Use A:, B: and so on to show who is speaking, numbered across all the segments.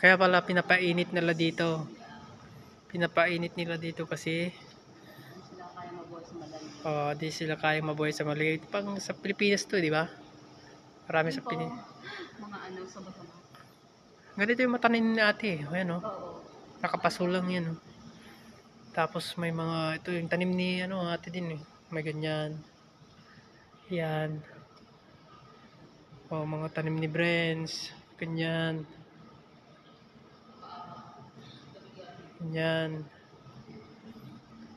A: Kaya pala pinapainit nila dito. Pinapainit nila dito kasi di sila kayang mabuhay sa maliit. Pang sa Pilipinas to, di ba? Marami sa Pilipinas.
B: Mga ano, sama-sama.
A: Ganito yung matanim ni ate. Ayan o.
B: Oo.
A: Nakapasulang yan o. Tapos may mga, ito yung tanim ni ate din eh. May ganyan. Yan. O, mga tanim ni Brens. Ganyan. Ganyan.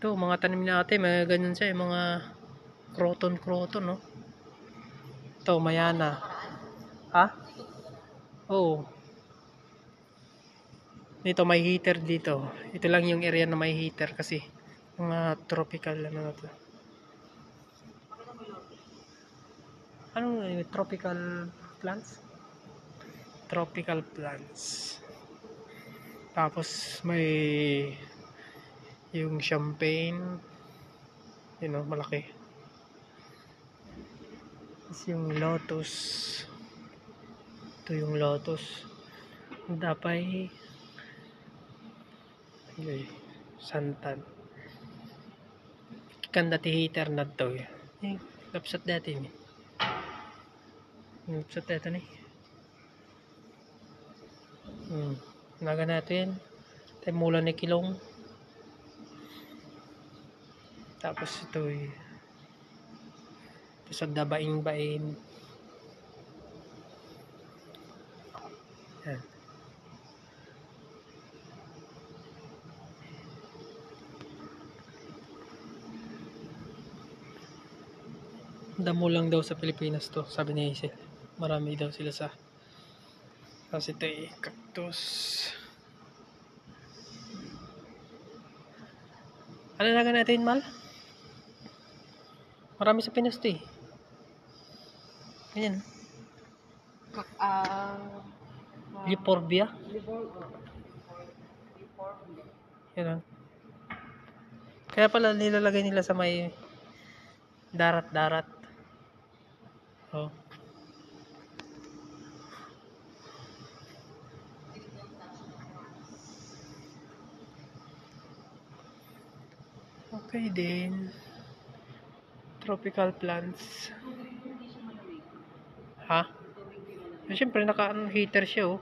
A: Ito, mga tanim ni ate. May ganyan siya. Mga croton, no? Ito, mayana. Ha? Oo. Dito may heater dito. Ito lang yung area na may heater kasi mga tropical na to. Ano yung tropical plants? Tropical plants. Tapos may yung champagne. Malaki. Tapos yung lotus. Ito yung lotus. Dapay. Okay. Santan. Kan dati heater na to. Lapsat dati ni. Lapsat dati ni. Naga natin. Tayo mula ni kilong. Tapos ito sa dabaing-bain. Yan. Damo lang daw sa Pilipinas to, sabi ni Hazel. Marami daw sila sa. Tapos ito cactus. Ano na natin, Mal? Marami sa Pinas to eh. Ganyan. Liporbia. Yan. Kaya pala nilalagay nila sa may darat-darat. Oh. Okay din. Tropical plants. Ha? Siyempre naka-heater siya oh.